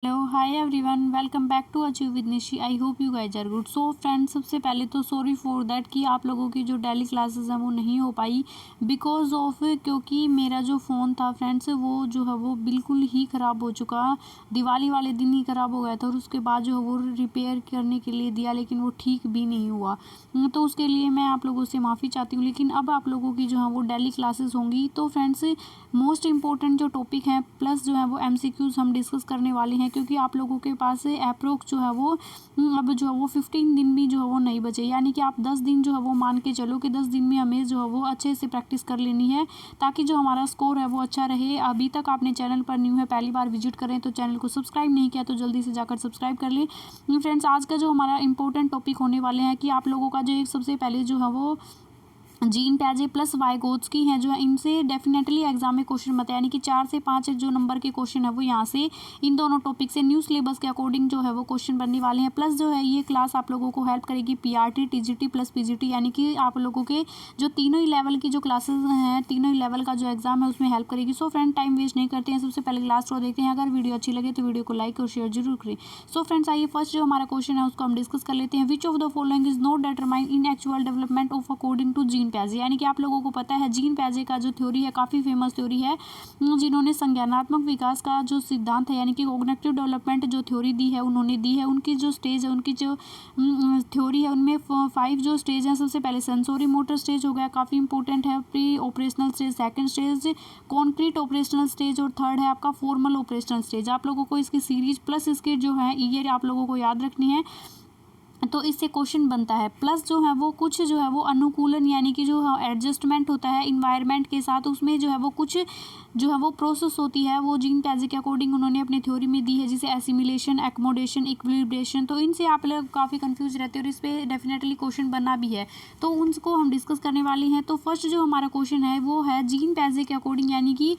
Hello hi everyone, welcome back to achieve with Nishi. I hope you guys are good. So friends, सबसे पहले तो sorry for that कि आप लोगों की जो डेली क्लासेस हैं वो नहीं हो पाई बिकॉज ऑफ, क्योंकि मेरा जो फ़ोन था फ्रेंड्स वो जो है वो बिल्कुल ही ख़राब हो चुका। दिवाली वाले दिन ही ख़राब हो गया था और उसके बाद जो है वो रिपेयर करने के लिए दिया, लेकिन वो ठीक भी नहीं हुआ। तो उसके लिए मैं आप लोगों से माफ़ी चाहती हूँ। लेकिन अब आप लोगों की जो है वो डेली क्लासेस होंगी। तो फ्रेंड्स, मोस्ट इंपॉर्टेंट जो टॉपिक हैं प्लस जो है वो एमसीक्यूज हम डिस्कस करने वाले हैं, क्योंकि आप लोगों के पास अप्रोक्स जो है वो अब जो है वो 15 दिन भी जो है वो नहीं बचे। यानी कि आप 10 दिन जो है वो मान के चलो कि 10 दिन में हमें जो है वो अच्छे से प्रैक्टिस कर लेनी है, ताकि जो हमारा स्कोर है वो अच्छा रहे। अभी तक आपने चैनल पर न्यू है, पहली बार विजिट करें तो चैनल को सब्सक्राइब नहीं किया तो जल्दी से जाकर सब्सक्राइब कर लें। फ्रेंड्स, आज का जो हमारा इंपॉर्टेंट टॉपिक होने वाले हैं कि आप लोगों का जो एक सबसे पहले जो है वो जीन पैजे प्लस वाइगोत्स्की हैं जो है, इनसे डेफिनेटली एग्जाम में क्वेश्चन बनता है। यानी कि 4 से 5 जो नंबर के क्वेश्चन है वो यहाँ से इन दोनों टॉपिक से न्यू सिलेबस के अकॉर्डिंग जो है वो क्वेश्चन बनने वाले हैं। प्लस जो है ये क्लास आप लोगों को हेल्प करेगी पीआरटी, टीजीटी प्लस पीजीटी, यानी कि आप लोगों के जो तीनों ही लेवल की जो क्लासेस हैं, तीनों ही लेवल का जो एग्जाम है उसमें हेल्प करेगी। सो फ्रेंड, टाइम वेस्ट नहीं करते हैं, सबसे पहले क्लास को देखते हैं। अगर वीडियो अच्छी लगे तो वीडियो को लाइक और शेयर जरूर करें। सो फ्रेंड्स, आइए फर्स्ट जो हमारा क्वेश्चन है उसको हम डिस्कस कर लेते हैं। Which of the following is not determine in actual development of according to Jean पैजे। यानी कि आप लोगों को पता है जीन पैजे का जो थ्योरी है काफ़ी फेमस थ्योरी है, जिन्होंने संज्ञानात्मक विकास का जो सिद्धांत है यानी कि कॉग्निटिव डेवलपमेंट जो थ्योरी दी है उन्होंने दी है। उनकी जो स्टेज है, उनकी जो थ्योरी है उनमें 5 जो स्टेज हैं। सबसे पहले सेंसोरी मोटर स्टेज हो गया, काफ़ी इंपॉर्टेंट है। Pre operational stage, second stage concrete operational stage और थर्ड है आपका फॉर्मल ऑपरेशनल स्टेज। आप लोगों को इसकी सीरीज प्लस इसके जो है ईयर आप लोगों को याद रखनी है, तो इससे क्वेश्चन बनता है। प्लस जो है वो कुछ जो है वो अनुकूलन यानी कि जो एडजस्टमेंट होता है इन्वायरमेंट के साथ, उसमें जो है वो कुछ जो है वो प्रोसेस होती है, वो जीन पैजे के अकॉर्डिंग उन्होंने अपनी थ्योरी में दी है, जिसे एसिमिलेशन, एक्मोडेशन, इक्विलिब्रेशन। तो इनसे आप लोग काफ़ी कंफ्यूज रहते हैं और इस पर डेफिनेटली क्वेश्चन बनना भी है, तो उनको हम डिस्कस करने वाले हैं। तो फर्स्ट जो हमारा क्वेश्चन है वो है जीन पैजे के अकॉर्डिंग यानी कि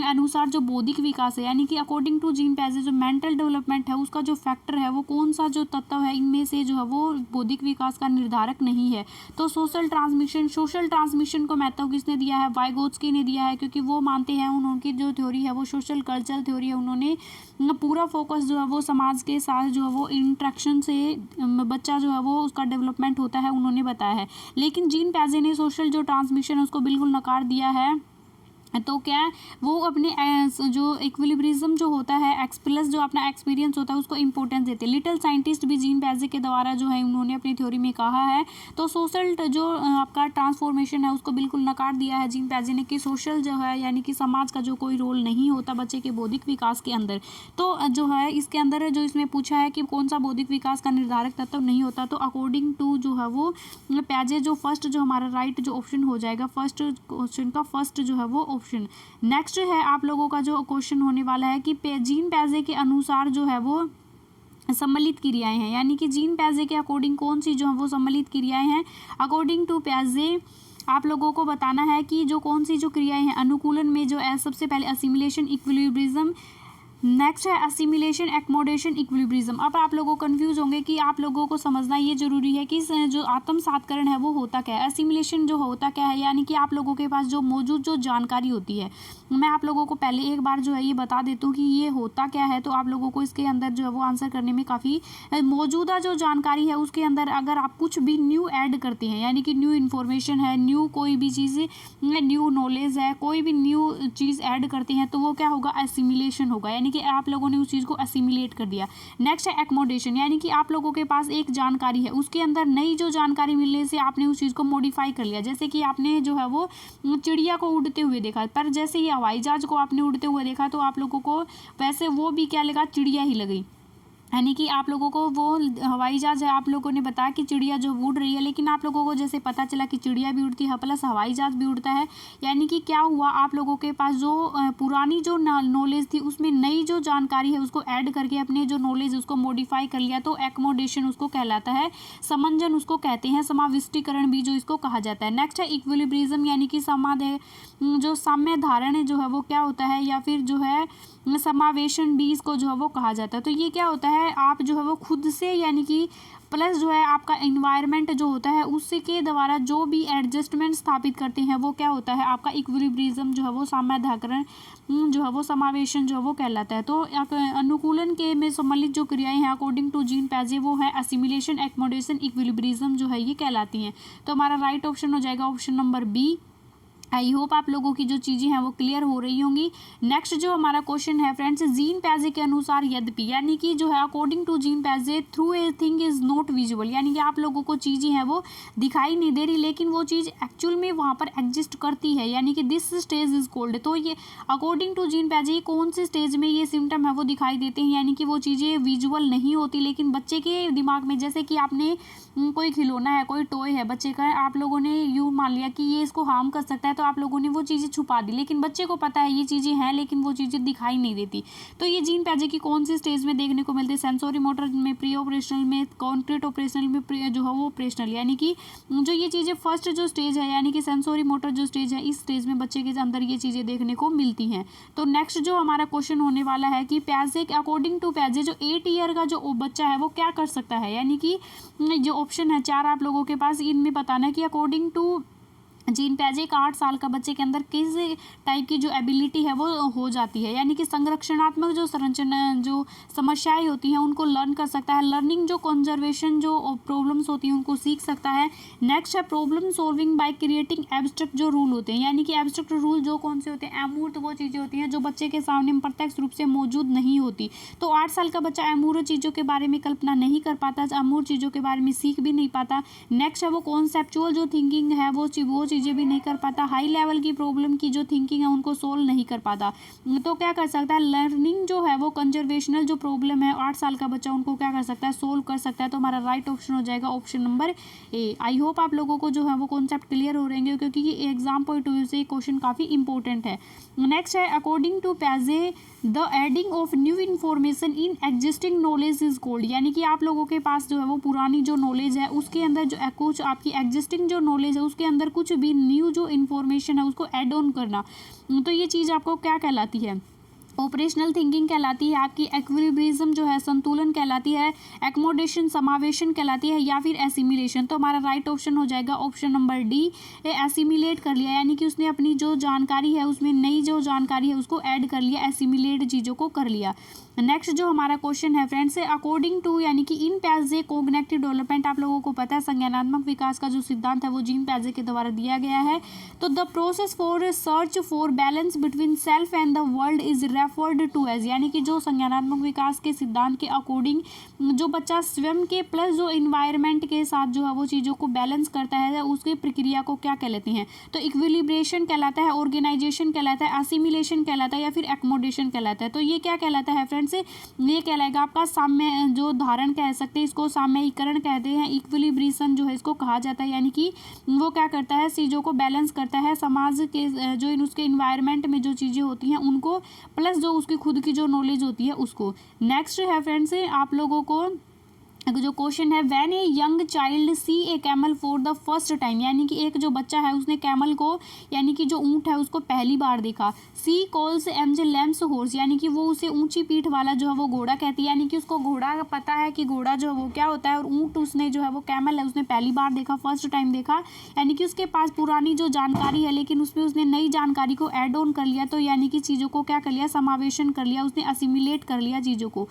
अनुसार जो बौद्धिक विकास है, यानी कि अकॉर्डिंग टू जीन पैजे जो मेंटल डेवलपमेंट है उसका जो फैक्टर है वो कौन सा जो तत्व है इनमें से जो है वो बौद्धिक विकास का निर्धारक नहीं है। तो सोशल ट्रांसमिशन को महत्व किसने दिया है? वाइगोत्स्की ने दिया है, क्योंकि वो मानते हैं उनकी जो थ्योरी है वो सोशल कल्चरल थ्योरी है। उन्होंने पूरा फोकस जो है वो समाज के साथ जो है वो इंट्रैक्शन से बच्चा जो है वो उसका डेवलपमेंट होता है, उन्होंने बताया है। लेकिन जीन पैजे ने सोशल जो ट्रांसमिशन है उसको बिल्कुल नकार दिया है। तो क्या है, वो अपने जो इक्विलिब्रिज्म जो होता है, एक्स प्लस जो अपना एक्सपीरियंस होता है उसको इंपॉर्टेंस देते हैं। लिटिल साइंटिस्ट भी जीन पैजे के द्वारा जो है उन्होंने अपनी थ्योरी में कहा है। तो सोशल जो आपका ट्रांसफॉर्मेशन है उसको बिल्कुल नकार दिया है जीन पैजे ने, कि सोशल जो है यानी कि समाज का जो कोई रोल नहीं होता बच्चे के बौद्धिक विकास के अंदर। तो जो है इसके अंदर जो इसमें पूछा है कि कौन सा बौद्धिक विकास का निर्धारक तत्व नहीं होता, तो अकॉर्डिंग टू जो है वो पैजे जो फर्स्ट जो हमारा राइट जो ऑप्शन हो जाएगा फर्स्ट क्वेश्चन का, फर्स्ट जो है वो नेक्स्ट है आप लोगों का जो क्वेश्चन होने वाला है कि जीन पैजे के अनुसार जो है वो सम्मिलित क्रियाएं हैं, यानी कि जीन पैजे के अकॉर्डिंग कौन सी जो है वो सम्मिलित क्रियाएं हैं। अकॉर्डिंग टू पैजे आप लोगों को बताना है कि जो कौन सी जो क्रियाएं हैं अनुकूलन में, जो सबसे पहले असिमिलेशन, इक्विलिब्रिज्म, नेक्स्ट है असिमिलेशन, एक्मोडेशन, इक्विलिब्रिज्म। अब आप लोगों को कंफ्यूज होंगे कि आप लोगों को समझना ये जरूरी है कि जो आत्मसातकरण है वो होता क्या है, असिमिलेशन जो होता क्या है, यानी कि आप लोगों के पास जो मौजूद जो जानकारी होती है। मैं आप लोगों को पहले एक बार जो है ये बता देती हूँ कि ये होता क्या है, तो आप लोगों को इसके अंदर जो है वो आंसर करने में काफ़ी मौजूदा जो जानकारी है उसके अंदर अगर आप कुछ भी न्यू ऐड करते हैं, यानी कि न्यू इन्फॉर्मेशन है, न्यू कोई भी चीज़, न्यू नॉलेज है, कोई भी न्यू चीज़ ऐड करते हैं तो वो क्या होगा, एसिमिलेशन होगा, यानी कि आप लोगों ने उस चीज़ को असिमिलेट कर दिया। नेक्स्ट है एक्मोडेशन, यानी कि आप लोगों के पास एक जानकारी है उसके अंदर नई जो जानकारी मिलने से आपने उस चीज़ को मॉडिफाई कर लिया। जैसे कि आपने जो है वो चिड़िया को उड़ते हुए देखा, पर जैसे ही हवाई जहाज को आपने उड़ते हुए देखा तो आप लोगों को वैसे वो भी क्या लगा, चिड़िया ही लगी। यानी कि आप लोगों को वो हवाई जहाज है, आप लोगों ने बताया कि चिड़िया जो उड़ रही है, लेकिन आप लोगों को जैसे पता चला कि चिड़िया भी उड़ती है प्लस हवाई जहाज भी उड़ता है, यानी कि क्या हुआ, आप लोगों के पास जो पुरानी जो नॉलेज थी उसमें नई जो जानकारी है उसको ऐड करके अपने जो नॉलेज उसको मॉडिफाई कर लिया, तो एक्मोडेशन उसको कहलाता है। समंजन उसको कहते हैं, समाविष्टीकरण भी जो इसको कहा जाता है। नेक्स्ट है इक्विलिब्रिज्म, यानी कि जो साम्य धारण जो है वो क्या होता है, या फिर जो है समावेशन भी इसको जो है वो कहा जाता है। तो ये क्या होता है, आप जो है वो खुद से यानी कि प्लस जो है आपका एनवायरनमेंट जो होता है उसके द्वारा जो भी एडजस्टमेंट स्थापित करते हैं वो क्या होता है, आपका इक्विलिब्रिज्म जो है वो साम्याधाकरण जो है वो समावेशन जो है वो कहलाता है। तो अनुकूलन के में सम्मिलित जो क्रियाएं हैं अकॉर्डिंग टू जीन पैजे वो है असिमिलेशन, एक्मोडेशन, इक्विलिब्रिज्म जो है ये कहलाती हैं। तो हमारा राइट ऑप्शन हो जाएगा option number B. I hope आप लोगों की जो चीज़ें हैं वो क्लियर हो रही होंगी। नेक्स्ट जो हमारा क्वेश्चन है फ्रेंड्स, जीन पैजे के अनुसार यद्यपि, यानी कि जो है अकॉर्डिंग टू जीन पैजे through a thing is not visual, यानी कि आप लोगों को चीज़ें हैं वो दिखाई नहीं दे रही लेकिन वो चीज़ एक्चुअल में वहाँ पर एग्जिस्ट करती है, यानी कि दिस स्टेज इज कॉल्ड। तो ये अकॉर्डिंग टू जीन पैजे कौन से स्टेज में ये सिम्टम है वो दिखाई देते हैं, यानी कि वो चीज़ें विजुअल नहीं होती लेकिन बच्चे के दिमाग में, जैसे कि आपने कोई खिलौना है, कोई टॉय है बच्चे का, आप लोगों ने यूँ मान लिया कि ये इसको हार्म कर सकता है तो आप लोगों ने वो चीज़ें छुपा दी, लेकिन बच्चे को पता है ये चीज़ें हैं लेकिन वो चीज़ें दिखाई नहीं देती। तो ये जीन पैजे की कौन सी स्टेज में देखने को मिलती है, सेंसोरी मोटर में, प्री ऑपरेशनल में, कॉन्क्रीट ऑपरेशनल में, जो है वो ऑपरेशनल, यानी कि जो ये चीज़ें फर्स्ट जो स्टेज है यानी कि सेंसोरी मोटर जो स्टेज है इस स्टेज में बच्चे के अंदर ये चीज़ें देखने को मिलती हैं। तो नेक्स्ट जो हमारा क्वेश्चन होने वाला है कि पैजे अकॉर्डिंग टू पैजे जो 8 ईयर का जो बच्चा है वो क्या कर सकता है, यानी कि जो ऑप्शन है 4 आप लोगों के पास, इनमें बताना है कि अकॉर्डिंग टू जीन पैजे एक 8 साल का बच्चे के अंदर किस टाइप की जो एबिलिटी है वो हो जाती है, यानी कि संरक्षणात्मक जो संरचना जो समस्याएं होती हैं उनको लर्न कर सकता है, लर्निंग जो कंजर्वेशन जो प्रॉब्लम्स होती हैं उनको सीख सकता है। नेक्स्ट है problem solving by creating abstract जो रूल होते हैं, यानी कि एब्स्ट्रैक्ट रूल जो कौन से होते हैं, अमूर्त वो चीज़ें होती हैं जो बच्चे के सामने प्रत्यक्ष रूप से मौजूद नहीं होती। तो 8 साल का बच्चा अमूर्त चीज़ों के बारे में कल्पना नहीं कर पाता, अमूर्त चीज़ों के बारे में सीख भी नहीं पाता। नेक्स्ट है वो कॉन्सेप्चुअल जो थिंकिंग है वो चीज़ें भी नहीं कर पाता, हाई लेवल की प्रॉब्लम की जो थिंकिंग है उनको सोल्व नहीं कर पाता। तो क्या कर सकता है, लर्निंग जो है वो कंजर्वेशनल जो प्रॉब्लम है 8 साल का बच्चा उनको क्या कर सकता है, सोल्व कर सकता है। तो हमारा राइट ऑप्शन हो जाएगा option number A. I hope आप लोगों को जो है वो कॉन्सेप्ट क्लियर हो रहेंगे क्योंकि ये एग्जाम पॉइंट ऑफ व्यू से क्वेश्चन काफ़ी इंपॉर्टेंट है। नेक्स्ट है अकॉर्डिंग टू पैजे the adding of new information in existing knowledge is called, यानी कि आप लोगों के पास जो है वो पुरानी जो नॉलेज है उसके अंदर जो कुछ आपकी एग्जिस्टिंग जो नॉलेज है उसके अंदर कुछ भी न्यू जो इन्फॉर्मेशन है उसको ऐड ऑन करना, तो ये चीज़ आपको क्या कहलाती है, ऑपरेशनल थिंकिंग कहलाती है, आपकी इक्विलिब्रिज्म जो है संतुलन कहलाती है, एक्मोडेशन समावेशन कहलाती है, या फिर एसिमिलेशन। तो हमारा राइट ऑप्शन हो जाएगा ऑप्शन नंबर डी, एसिमिलेट कर लिया, यानी कि उसने अपनी जो जानकारी है उसमें नई जो जानकारी है उसको ऐड कर लिया, एसिमिलेट चीज़ों को कर लिया। नेक्स्ट जो हमारा क्वेश्चन है फ्रेंड्स, अकॉर्डिंग टू यानी कि इन पैजे कोग्निटिव डेवलपमेंट, आप लोगों को पता है संज्ञानात्मक विकास का जो सिद्धांत है वो जीन पैजे के द्वारा दिया गया है। तो the process for search for balance between self and the world is referred to as, यानी कि जो संज्ञानात्मक विकास के सिद्धांत के अकॉर्डिंग जो बच्चा स्वयं के प्लस जो इन्वायरमेंट के साथ जो है वो चीज़ों को बैलेंस करता है उसकी प्रक्रिया को क्या कहलाते हैं, तो इक्विलिब्रेशन कहलाता है, ऑर्गेनाइजेशन कहलाता है, असिमिलेशन कहलाता है, या फिर एक्मोडेशन कहलाता है। तो ये क्या कहलाता है फ्रेंड्स, ये कहलाएगा आपका साम्य जो धारण कह सकते हैं, इसको साम्यीकरण कहते हैं, इक्विलिब्रेशन जो है इसको कहा जाता है, यानी कि वो क्या करता है चीज़ों को बैलेंस करता है, समाज के जो उसके इन्वायरमेंट में जो चीज़ें होती हैं उनको प्लस जो उसकी खुद की जो नॉलेज होती है उसको। नेक्स्ट है फ्रेंड्स आप लोगों को जो क्वेश्चन है, when a young child see a camel for the first time, यानी कि एक जो बच्चा है उसने कैमल को यानी कि जो ऊँट है उसको पहली बार देखा, see calls M J lambs horse, यानी कि वो उसे ऊंची पीठ वाला जो है वो घोड़ा कहती है, यानी कि उसको घोड़ा पता है कि घोड़ा जो है वो क्या होता है, और ऊँट उसने जो है वो कैमल है उसने पहली बार देखा, फर्स्ट टाइम देखा, यानी कि उसके पास पुरानी जो जानकारी है लेकिन उसमें उसने नई जानकारी को ऐड ऑन कर लिया, तो यानी कि चीज़ों को क्या कर लिया, समावेशन कर लिया, उसने असिमिलेट कर लिया चीज़ों को।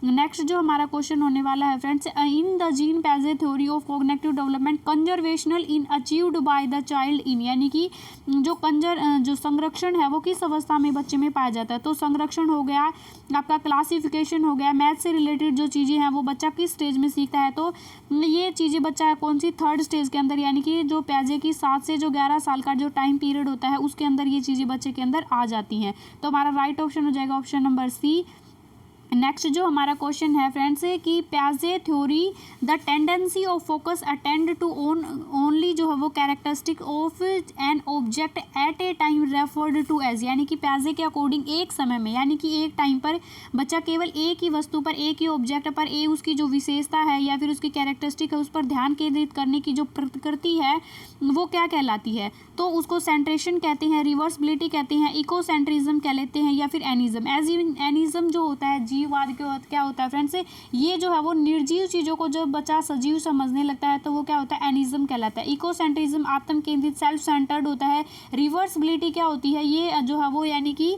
नेक्स्ट जो हमारा क्वेश्चन होने वाला है फ्रेंड्स, इन द जीन पैजे theory of cognitive development conservational in achieved by the child in, यानी कि जो संरक्षण है वो किस अवस्था में बच्चे में पाया जाता है, तो संरक्षण हो गया आपका, क्लासिफिकेशन हो गया, मैथ से रिलेटेड जो चीज़ें हैं वो बच्चा किस स्टेज में सीखता है, तो ये चीज़ें बच्चा कौन सी थर्ड स्टेज के अंदर, यानी कि जो पैजे की 7 से जो 11 साल का जो टाइम पीरियड होता है उसके अंदर ये चीज़ें बच्चे के अंदर आ जाती हैं। तो हमारा राइट ऑप्शन हो जाएगा ऑप्शन नंबर सी, नेक्स्ट जो हमारा क्वेश्चन है फ्रेंड्स कि प्याजे theory the tendency of focus attend to only जो है वो characteristic of an object at a time referred to as, यानी कि प्याजे के अकॉर्डिंग एक समय में यानी कि एक टाइम पर बच्चा केवल एक ही वस्तु पर, एक ही ऑब्जेक्ट पर उसकी जो विशेषता है या फिर उसकी कैरेक्टरिस्टिक है उस पर ध्यान केंद्रित करने की जो प्रकृति है वो क्या कहलाती है, तो उसको सेंट्रेशन कहते हैं, रिवर्सबिलिटी कहते हैं, इकोसेंट्रिज्म कह लेते हैं या फिर एनिज्म। एनिज्म जो होता है जीववाद के क्या होता है फ्रेंड्स, ये जो है वो निर्जीव चीज़ों को जब बच्चा सजीव समझने लगता है तो वो क्या होता है, एनिज्म कहलाता है। इकोसेंट्रिज्म आत्म केंद्रित सेल्फ सेंटर्ड होता है। रिवर्सबिलिटी क्या होती है, ये जो है वो यानी कि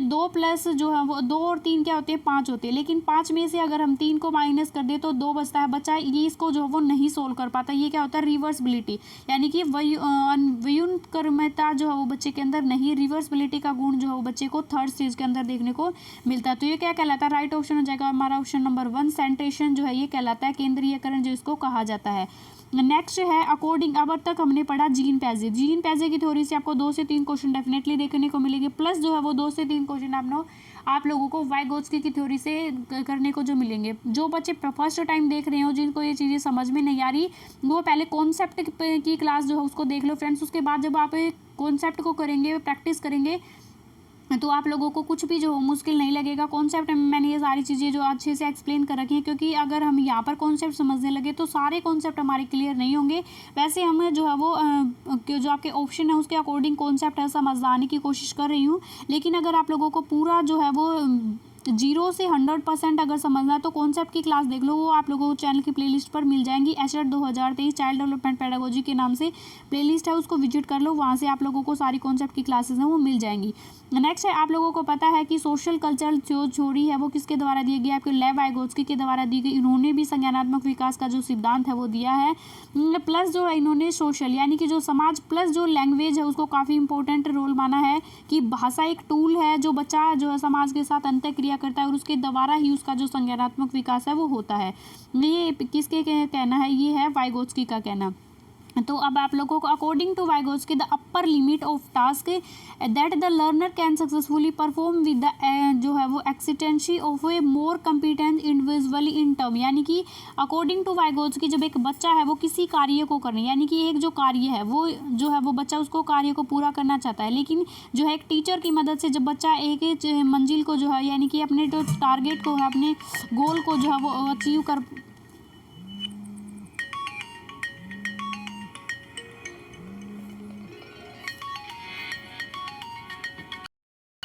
2 प्लस जो है वो 2 और 3 क्या होते हैं, 5 होते हैं, लेकिन 5 में से अगर हम 3 को माइनस कर दे तो 2 बचता है, बच्चा ये इसको जो है वो नहीं सोल्व कर पाता, ये क्या होता है, रिवर्सबिलिटी, यानी कि व्युत्क्रमता जो है वो बच्चे के अंदर नहीं, रिवर्सबिलिटी का गुण जो है वो बच्चे को थर्ड स्टेज के अंदर देखने को मिलता है। तो ये क्या कहलाता है, राइट ऑप्शन हो जाएगा हमारा ऑप्शन नंबर 1, सेंट्रेशन जो है ये कहलाता है, केंद्रीयकरण जो इसको कहा जाता है। नेक्स्ट है अकॉर्डिंग, अब तक हमने पढ़ा जीन पैजे की थ्योरी से आपको 2 से 3 क्वेश्चन डेफिनेटली देखने को मिलेंगे, प्लस जो है वो 2 से 3 क्वेश्चन आप लोगों को वाइगोत्स्की की थ्योरी से करने को जो मिलेंगे। जो बच्चे फर्स्ट टाइम देख रहे हो, जिनको ये चीज़ें समझ में नहीं आ रही, वो पहले कॉन्सेप्ट की क्लास जो है उसको देख लो फ्रेंड्स, उसके बाद जब आप कॉन्सेप्ट को करेंगे, प्रैक्टिस करेंगे, तो आप लोगों को कुछ भी जो मुश्किल नहीं लगेगा। कॉन्सेप्ट में मैंने ये सारी चीज़ें जो अच्छे से एक्सप्लेन कर रखी हैं, क्योंकि अगर हम यहाँ पर कॉन्सेप्ट समझने लगे तो सारे कॉन्सेप्ट हमारे क्लियर नहीं होंगे। वैसे हम जो है वो जो आपके ऑप्शन है उसके अकॉर्डिंग कॉन्सेप्ट है समझाने की कोशिश कर रही हूँ, लेकिन अगर आप लोगों को पूरा जो है वो 0 से 100% अगर समझना है तो कॉन्सेप्ट की क्लास देख लो, वो आप लोगों को चैनल की प्लेलिस्ट पर मिल जाएंगी। एचएड 2023 चाइल्ड डेवलपमेंट पेडागोजी के नाम से प्लेलिस्ट है, उसको विजिट कर लो, वहाँ से आप लोगों को सारी कॉन्सेप्ट की क्लासेस हैं वो मिल जाएंगी। नेक्स्ट है, आप लोगों को पता है कि सोशल कल्चरल जो थ्योरी है वो किसके द्वारा दी गई, आपके लेव वाइगोत्स्की के द्वारा दी गई। इन्होंने भी संज्ञानात्मक विकास का जो सिद्धांत है वो दिया है। प्लस जो है इन्होंने सोशल यानी कि जो समाज प्लस जो लैंग्वेज है उसको काफ़ी इंपॉर्टेंट रोल माना है, कि भाषा एक टूल है जो बच्चा जो है समाज के साथ अंतःक्रिया करता है और उसके द्वारा ही उसका जो संज्ञानात्मक विकास है वो होता है। ये किसके कहना है, ये है वाइगोत्स्की का कहना। तो अब आप लोगों को according to Vygotsky the upper limit of task that the learner can successfully perform with the जो है वो assistance of a more competent individually in term, यानी कि अकॉर्डिंग टू वाइगोत्स्की जब एक बच्चा है वो किसी कार्य को करने, यानी कि एक जो कार्य है वो जो है वो बच्चा उसको कार्य को पूरा करना चाहता है, लेकिन जो है एक टीचर की मदद से जब बच्चा एक मंजिल को जो है यानी कि अपने जो टारगेट को है, अपने गोल को जो है वो अचीव कर